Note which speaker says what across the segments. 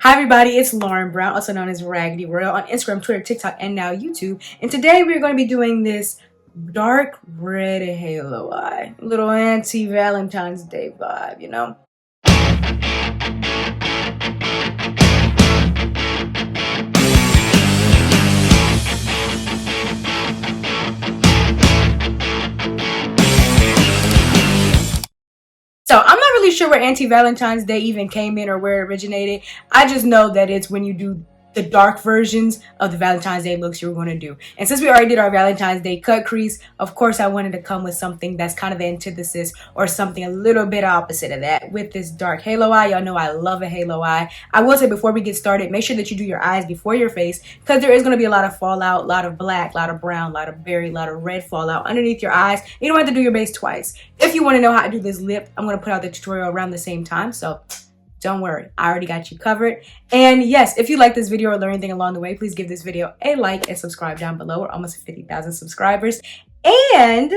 Speaker 1: Hi everybody, it's Lauren Brown, also known as Raggedy Royal on Instagram, Twitter, TikTok, and now YouTube. And today we're going to be doing this dark red halo eye. A little anti-Valentine's Day vibe, you know? So I'm not really sure where Anti-Valentine's Day even came in or where it originated. I just know that it's when you do the dark versions of the Valentine's Day looks you're going to do. And since we already did our Valentine's Day cut crease, of course I wanted to come with something that's kind of the antithesis or something a little bit opposite of that with this dark halo eye. Y'all know I love a halo eye. I will say before we get started, make sure that you do your eyes before your face because there is going to be a lot of fallout, a lot of black, a lot of brown, a lot of berry, a lot of red fallout underneath your eyes. You don't have to do your base twice. If you want to know how to do this lip, I'm going to put out the tutorial around the same time. So don't worry, I already got you covered. And yes, if you like this video or learn anything along the way, please give this video a like and subscribe down below. We're almost at 50,000 subscribers. And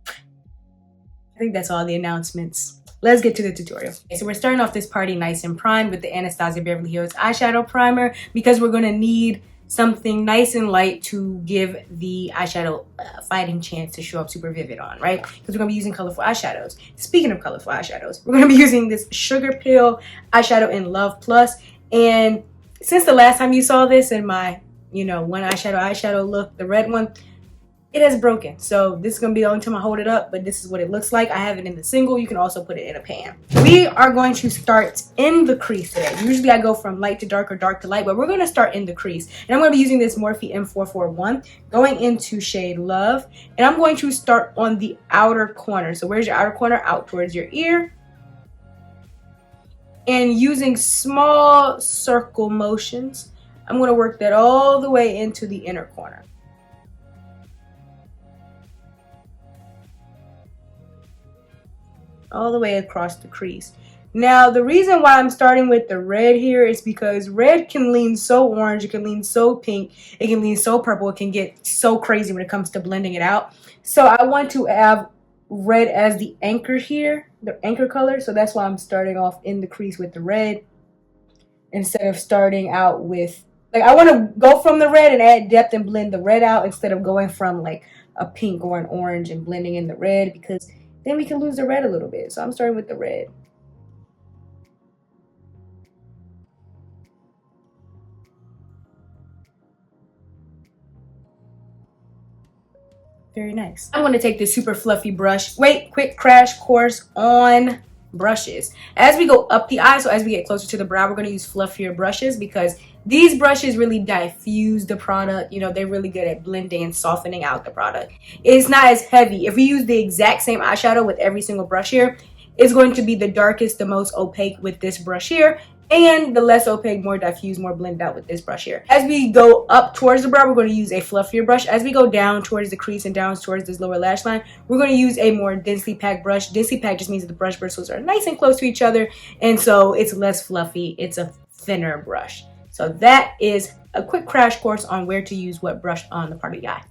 Speaker 1: I think that's all the announcements. Let's get to the tutorial. Okay, so we're starting off this party nice and primed with the Anastasia Beverly Hills Eyeshadow Primer because we're going to need something nice and light to give the eyeshadow fighting chance to show up super vivid on, right? Because we're going to be using colorful eyeshadows. Speaking of colorful eyeshadows, we're going to be using this Sugar Pill eyeshadow in Love Plus. And since the last time you saw this in my, one eyeshadow look, the red one, it has broken. So this is going to be the only time I hold it up, but this is what it looks like. I have it in the single. You can also put it in a pan. We are going to start in the crease today. Usually I go from light to dark or dark to light, but we're going to start in the crease. And I'm going to be using this Morphe M441, going into shade Love. And I'm going to start on the outer corner. So where's your outer corner? Out towards your ear. And using small circle motions, I'm going to work that all the way into the inner corner. All the way across the crease. Now, the reason why I'm starting with the red here is because red can lean so orange, it can lean so pink, it can lean so purple, it can get so crazy when it comes to blending it out. So I want to have red as the anchor here, the anchor color. So that's why I'm starting off in the crease with the red instead of starting out with, like, I want to go from the red and add depth and blend the red out instead of going from like a pink or an orange and blending in the red, because then we can lose the red a little bit. So I'm starting with the red. Very nice. I'm going to take this super fluffy brush. Wait, quick crash course on brushes. As we go up the eye, so as we get closer to the brow, we're going to use fluffier brushes because these brushes really diffuse the product. They're really good at blending and softening out the product. It's not as heavy. If we use the exact same eyeshadow with every single brush here, it's going to be the darkest, the most opaque with this brush here, and the less opaque, more diffuse, more blended out with this brush here. As we go up towards the brow, we're going to use a fluffier brush. As we go down towards the crease and down towards this lower lash line, we're going to use a more densely packed brush. Densely packed just means that the brush bristles are nice and close to each other, and so it's less fluffy. It's a thinner brush. So that is a quick crash course on where to use what brush on the part of the eye.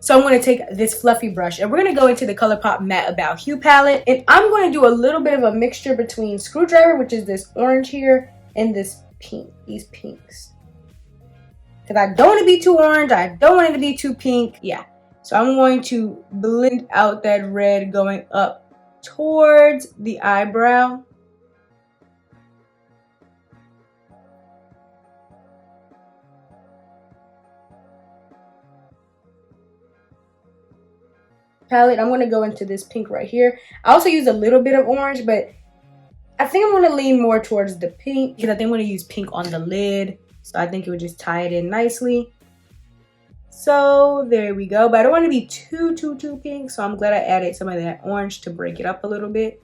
Speaker 1: So I'm going to take this fluffy brush and we're going to go into the ColourPop Matte About Hue palette. And I'm going to do a little bit of a mixture between Screwdriver, which is this orange here, and this pink, these pinks. Because I don't want to be too orange, I don't want it to be too pink. Yeah. So I'm going to blend out that red going up towards the eyebrow. Palette, I'm going to go into this pink right here. I also use a little bit of orange, but I think I'm going to lean more towards the pink because I think I'm going to use pink on the lid. So I think it would just tie it in nicely. So there we go. But I don't want to be too pink. So I'm glad I added some of that orange to break it up a little bit.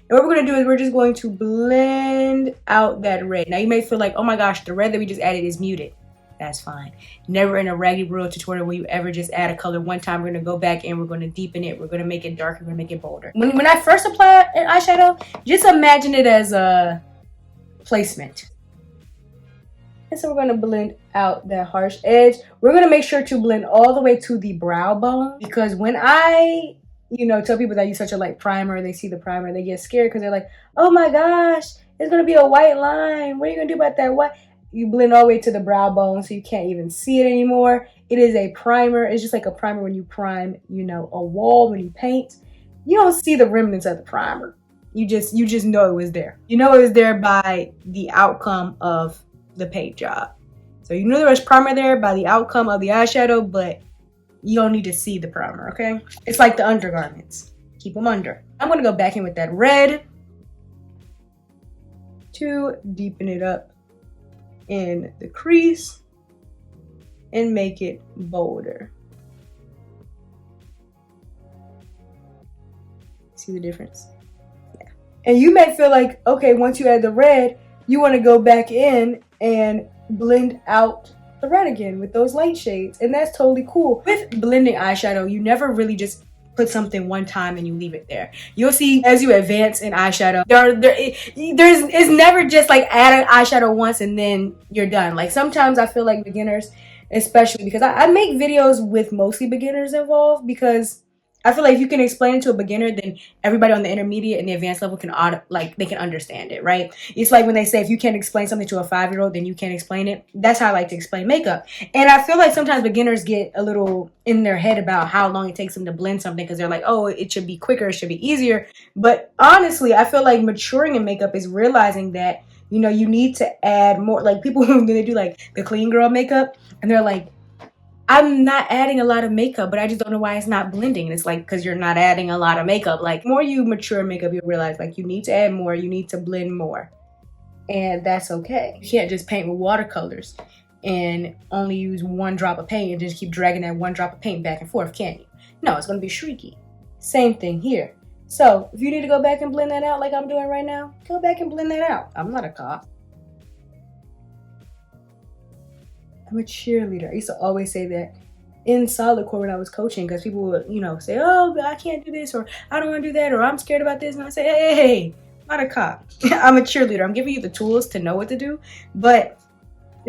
Speaker 1: And what we're going to do is we're just going to blend out that red. Now you may feel like, oh my gosh, the red that we just added is muted. That's fine. Never in a Raggedy Royal tutorial will you ever just add a color one time. We're going to go back and we're going to deepen it. We're going to make it darker. We're going to make it bolder. When I first apply an eyeshadow, just imagine it as a placement. And so we're going to blend out that harsh edge. We're going to make sure to blend all the way to the brow bone. Because when I, tell people that I use such a light primer, they see the primer, they get scared because they're like, oh my gosh, It's gonna be a white line. What are you gonna do about that white? You blend all the way to the brow bone so you can't even see it anymore. It is a primer. It's just like a primer when you prime, you know, a wall when you paint. You don't see the remnants of the primer. You just know it was there. You know it was there by the outcome of the paint job. So you know there was primer there by the outcome of the eyeshadow, but you don't need to see the primer, okay? It's like the undergarments. Keep them under. I'm gonna go back in with that red to deepen it up in the crease and make it bolder. See the difference? Yeah. And you may feel like, okay, once you add the red, you want to go back in and blend out the red again with those light shades, and that's totally cool. With blending eyeshadow, you never really just put something one time and you leave it there. You'll see as you advance in eyeshadow, it's never just like add an eyeshadow once and then you're done. Like sometimes I feel like beginners, especially because I make videos with mostly beginners involved, because I feel like if you can explain it to a beginner, then everybody on the intermediate and the advanced level can they can understand it, right? It's like when they say if you can't explain something to a 5-year-old, then you can't explain it. That's how I like to explain makeup. And I feel like sometimes beginners get a little in their head about how long it takes them to blend something, because they're like, oh, it should be quicker, it should be easier. But honestly, I feel like maturing in makeup is realizing that, you know, you need to add more. Like people who they do like the clean girl makeup, and they're like, I'm not adding a lot of makeup, but I just don't know why it's not blending. And it's like, because you're not adding a lot of makeup. Like, the more you mature in makeup, you'll realize, like, you need to add more. You need to blend more. And that's okay. You can't just paint with watercolors and only use one drop of paint and just keep dragging that one drop of paint back and forth, can you? No, it's going to be shrieky. Same thing here. So, if you need to go back and blend that out like I'm doing right now, go back and blend that out. I'm not a cop. I'm a cheerleader. I used to always say that in solid core when I was coaching, because people would, you know, say, oh, I can't do this, or I don't want to do that, or I'm scared about this. And I say, hey, I'm not a cop. I'm a cheerleader. I'm giving you the tools to know what to do. But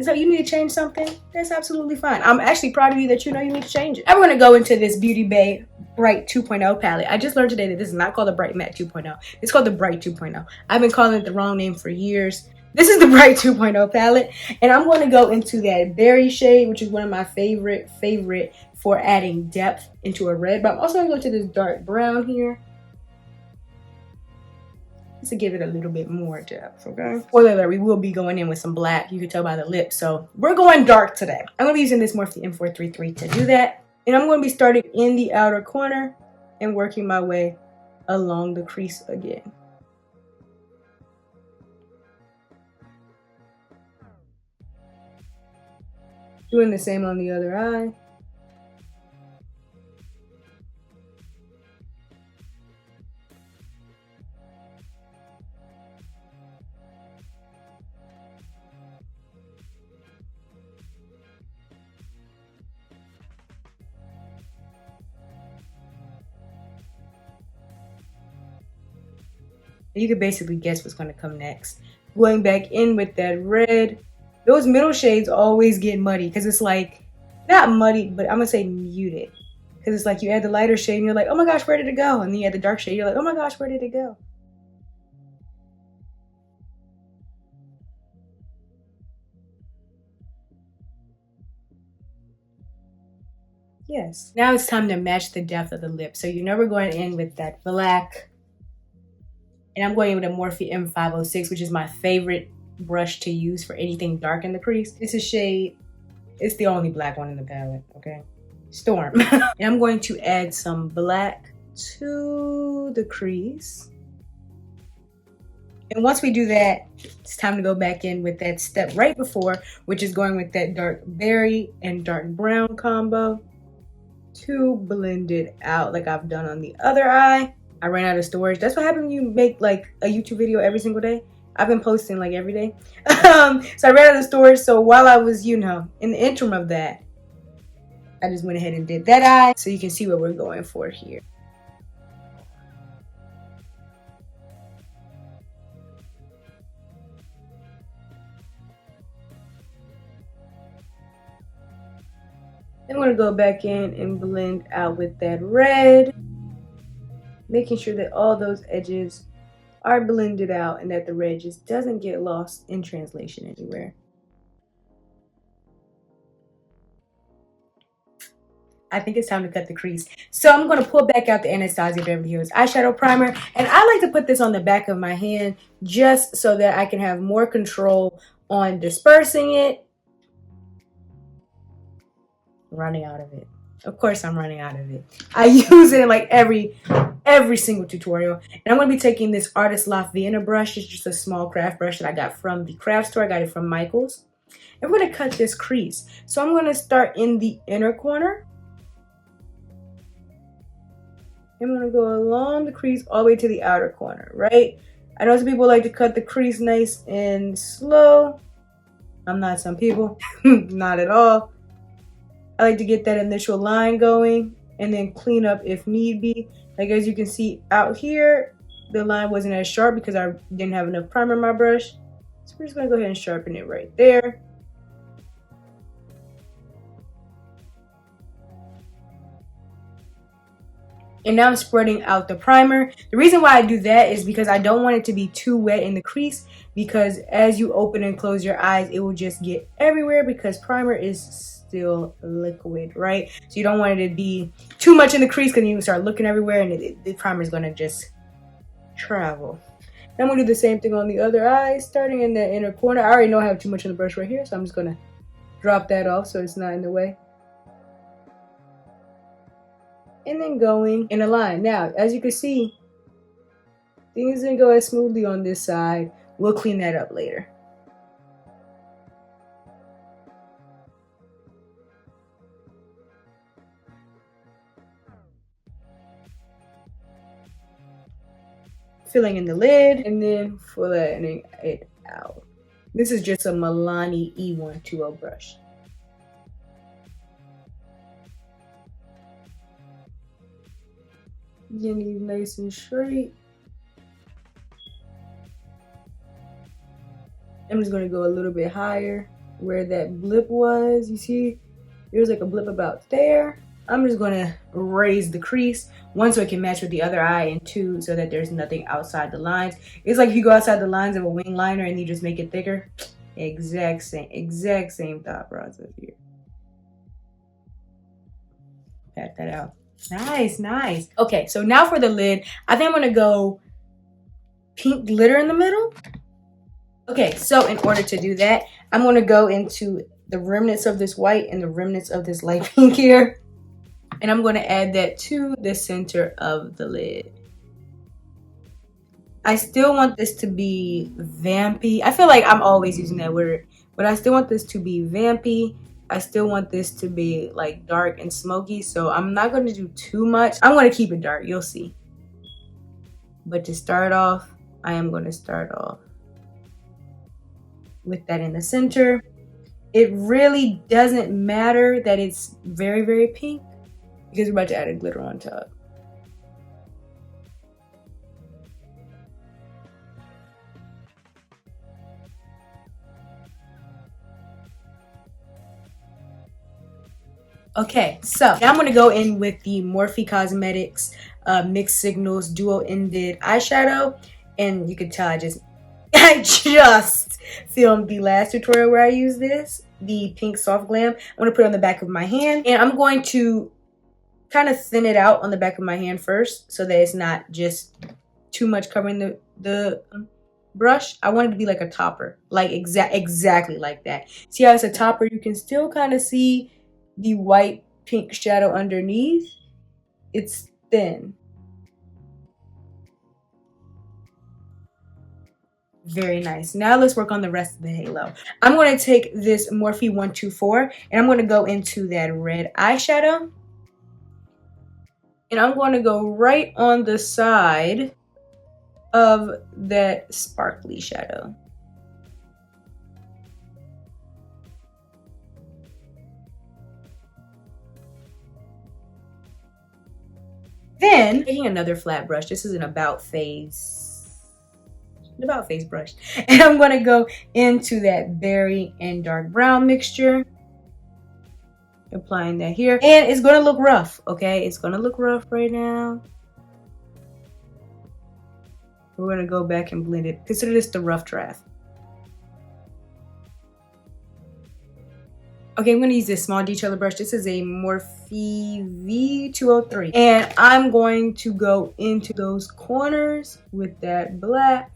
Speaker 1: so you need to change something, that's absolutely fine. I'm actually proud of you that you know you need to change it. I'm going to go into this Beauty Bay Bright 2.0 palette. I just learned today that this is not called the Bright Matte 2.0. It's called the Bright 2.0. I've been calling it the wrong name for years. This is the Bright 2.0 palette, and I'm going to go into that berry shade, which is one of my favorite for adding depth into a red. But I'm also going to go to this dark brown here, just to give it a little bit more depth, okay? Spoiler alert, we will be going in with some black. You can tell by the lip, so we're going dark today. I'm going to be using this Morphe M433 to do that, and I'm going to be starting in the outer corner and working my way along the crease again. Doing the same on the other eye. You could basically guess what's going to come next. Going back in with that red. Those middle shades always get muddy because it's like, not muddy, but I'm going to say muted. Because it's like you add the lighter shade and you're like, oh my gosh, where did it go? And then you add the dark shade, you're like, oh my gosh, where did it go? Yes. Now it's time to match the depth of the lip. So you know we're going in with that black. And I'm going in with a Morphe M506, which is my favorite brush to use for anything dark in the crease. It's a shade, it's the only black one in the palette, okay? Storm. And I'm going to add some black to the crease. And once we do that, it's time to go back in with that step right before, which is going with that dark berry and dark brown combo to blend it out like I've done on the other eye. I ran out of storage. That's what happens when you make like a YouTube video every single day. I've been posting like every day. So I ran out of storage. So while I was, you know, in the interim of that, I just went ahead and did that eye so you can see what we're going for here. Then I'm going to go back in and blend out with that red, making sure that all those edges are blended out and that the red just doesn't get lost in translation anywhere. I think it's time to cut the crease. So I'm going to pull back out the Anastasia Beverly Hills Eyeshadow Primer. And I like to put this on the back of my hand just so that I can have more control on dispersing it. Running out of it. Of course I'm running out of it. I use it in like every single tutorial. And I'm going to be taking this Artist Loft Vienna brush. It's just a small craft brush that I got from the craft store. I got it from Michael's. And we're going to cut this crease. So I'm going to start in the inner corner. I'm going to go along the crease all the way to the outer corner, right? I know some people like to cut the crease nice and slow. I'm not some people. Not at all. I like to get that initial line going and then clean up if need be. Like as you can see out here, the line wasn't as sharp because I didn't have enough primer in my brush. So we're just going to go ahead and sharpen it right there. And now I'm spreading out the primer. The reason why I do that is because I don't want it to be too wet in the crease, because as you open and close your eyes, it will just get everywhere because primer is still liquid, right? So you don't want it to be too much in the crease because you start looking everywhere and the primer is going to just travel. Now I'm going to do the same thing on the other eye, starting in the inner corner. I already know I have too much on the brush right here, so I'm just going to drop that off so it's not in the way. And then going in a line. Now, as you can see, things didn't go as smoothly on this side. We'll clean that up later. Filling in the lid and then flattening it out. This is just a Milani E120 brush. Getting these nice and straight. I'm just going to go a little bit higher where that blip was. You see, there's like a blip about there. I'm just going to raise the crease, one, so it can match with the other eye, and two, so that there's nothing outside the lines. It's like if you go outside the lines of a wing liner and you just make it thicker. Exact same thought process here. Pat that out. Nice, nice. Okay, so now for the lid, I think I'm gonna go pink glitter in the middle. Okay, so in order to do that, I'm gonna go into the remnants of this white and the remnants of this light pink here. And I'm gonna add that to the center of the lid. I still want this to be vampy. I feel like I'm always using that word, but I still want this to be vampy. I still want this to be like dark and smoky, so I'm not going to do too much. I'm going to keep it dark, you'll see. But to start off, I am going to start off with that in the center. It really doesn't matter that it's very, very pink because we're about to add a glitter on top. Okay, so now I'm going to go in with the Morphe Cosmetics Mixed Signals Duo Ended Eyeshadow. And you can tell I just filmed the last tutorial where I used this, the Pink Soft Glam. I'm going to put it on the back of my hand. And I'm going to kind of thin it out on the back of my hand first so that it's not just too much covering the brush. I want it to be like a topper, like exactly like that. See how it's a topper? You can still kind of see the white pink shadow underneath. It's thin. Very nice. Now let's work on the rest of the halo. I'm going to take this Morphe 124 and I'm going to go into that red eyeshadow. And I'm going to go right on the side of that sparkly shadow. Then taking another flat brush, this is an about face brush, and I'm going to go into that berry and dark brown mixture, applying that here, and it's going to look rough. Okay, it's going to look rough right now, We're gonna go back and blend it. Consider this the rough draft. Okay, I'm gonna use this small detailer brush. This is a Morphe V203. And I'm going to go into those corners with that black.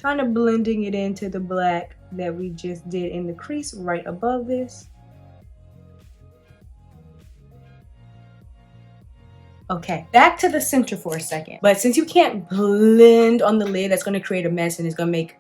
Speaker 1: Kind of blending it into the black that we just did in the crease right above this. Okay, back to the center for a second. But since you can't blend on the lid, that's gonna create a mess and it's gonna make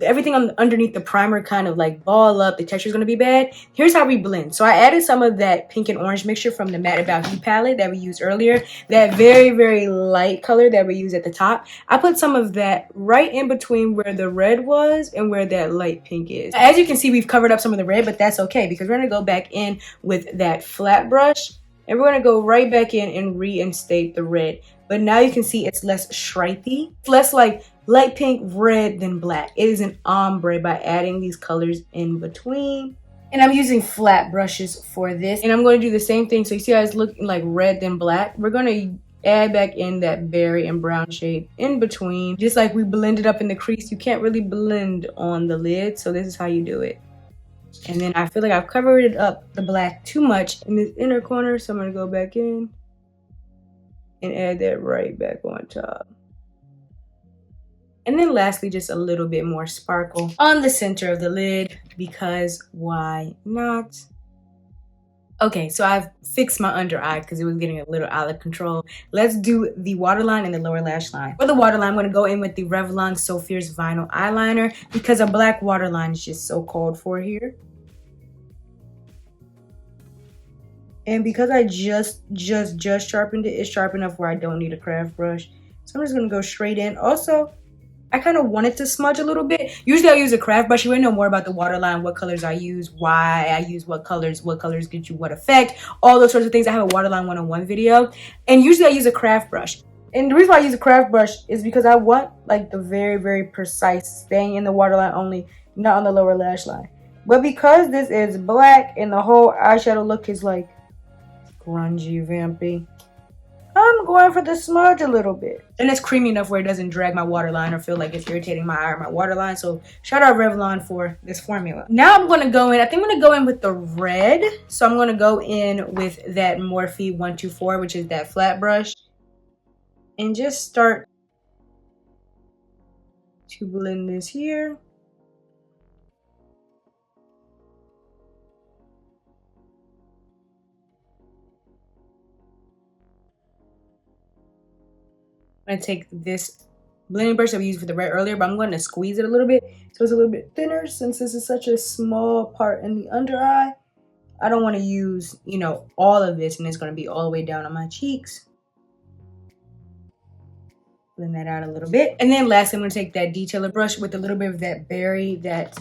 Speaker 1: everything underneath the primer kind of like ball up. The texture is going to be bad. Here's how we blend. So I added some of that pink and orange mixture from the Matte About You palette that we used earlier. That very, very light color that we used at the top. I put some of that right in between where the red was and where that light pink is. As you can see, we've covered up some of the red, but that's okay because we're going to go back in with that flat brush. And we're going to go right back in and reinstate the red. But now you can see it's less stripey. It's less like light pink, red, than black. It is an ombre by adding these colors in between. And I'm using flat brushes for this. And I'm going to do the same thing. So you see how it's looking like red than black? We're going to add back in that berry and brown shade in between. Just like we blended up in the crease, you can't really blend on the lid. So this is how you do it. And then I feel like I've covered up the black too much in this inner corner. So I'm going to go back in and add that right back on top. And then lastly, just a little bit more sparkle on the center of the lid because why not? Okay, so I've fixed my under eye because it was getting a little out of control. Let's do the waterline and the lower lash line. For the waterline, I'm going to go in with the Revlon So Fierce Vinyl Eyeliner because a black waterline is just so called for here. And because I just sharpened it, it's sharp enough where I don't need a craft brush. So I'm just going to go straight in. Also, I kind of wanted to smudge a little bit. Usually I'll use a craft brush. You want to know more about the waterline, what colors I use, why I use what colors get you what effect, all those sorts of things. I have a waterline 101 video. And usually I use a craft brush. And the reason why I use a craft brush is because I want like the very, very precise staying in the waterline only, not on the lower lash line. But because this is black and the whole eyeshadow look is like grungy, vampy, I'm going for the smudge a little bit. And it's creamy enough where it doesn't drag my waterline or feel like it's irritating my eye or my waterline. So shout out Revlon for this formula. Now I'm going to go in, I think I'm going to go in with the red. So I'm going to go in with that Morphe 124, which is that flat brush. And just start to blend this here. I'm going to take this blending brush that we used for the red earlier, but I'm going to squeeze it a little bit so it's a little bit thinner since this is such a small part in the under eye. I don't want to use, you know, all of this and it's going to be all the way down on my cheeks. Blend that out a little bit. And then lastly, I'm going to take that detailer brush with a little bit of that berry, that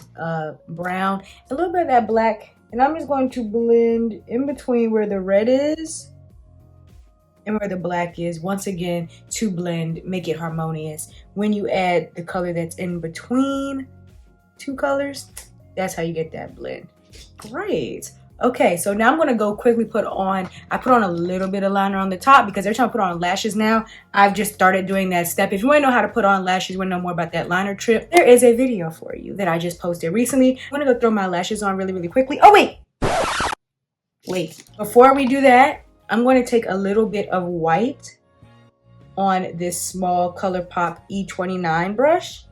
Speaker 1: brown, a little bit of that black. And I'm just going to blend in between where the red is and where the black is, once again, to blend, make it harmonious. When you add the color that's in between two colors, that's how you get that blend. Great. Okay, so now I'm gonna go quickly I put on a little bit of liner on the top because every time I put on lashes now, I've just started doing that step. If you wanna know how to put on lashes, you wanna know more about that liner trip, there is a video for you that I just posted recently. I'm gonna go throw my lashes on really, really quickly. Oh, wait, before we do that, I'm going to take a little bit of white on this small ColourPop E29 brush.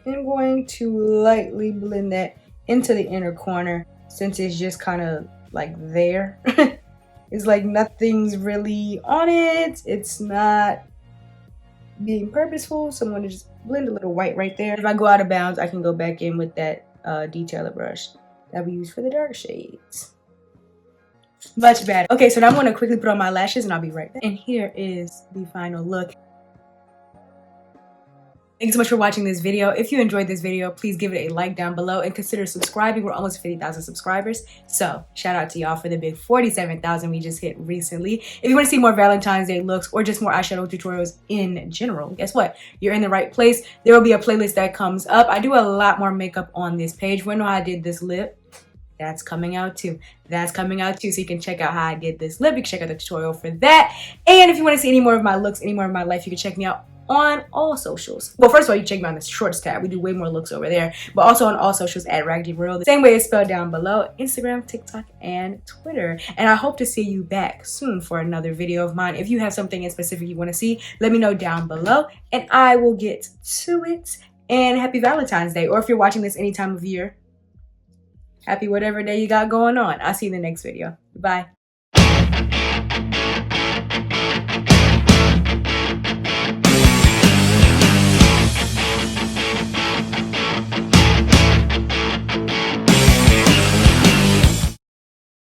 Speaker 1: I'm going to lightly blend that into the inner corner since it's just kind of like there. It's like nothing's really on it. It's not being purposeful. So I'm going to just blend a little white right there. If I go out of bounds, I can go back in with that detailer brush that we use for the dark shades. Much better. Okay, so now I'm going to quickly put on my lashes and I'll be right back. And here is the final look. Thanks so much for watching this video. If you enjoyed this video, please give it a like down below and consider subscribing. We're almost 50,000 subscribers. So shout out to y'all for the big 47,000 we just hit recently. If you want to see more Valentine's Day looks or just more eyeshadow tutorials in general, guess what? You're in the right place. There will be a playlist that comes up. I do a lot more makeup on this page. We know how I did this lip. that's coming out too. That's coming out too. So you can check out how I did this lip. You can check out the tutorial for that. And if you want to see any more of my looks, any more of my life, you can check me out on all socials. Well, first of all, you check me on the shorts tab. We do way more looks over there. But also on all socials at Raggedy World. The same way it's spelled down below. Instagram, TikTok, and Twitter. And I hope to see you back soon for another video of mine. If you have something in specific you want to see, let me know down below. And I will get to it. And happy Valentine's Day. Or if you're watching this any time of year, happy whatever day you got going on. I'll see you in the next video. Bye.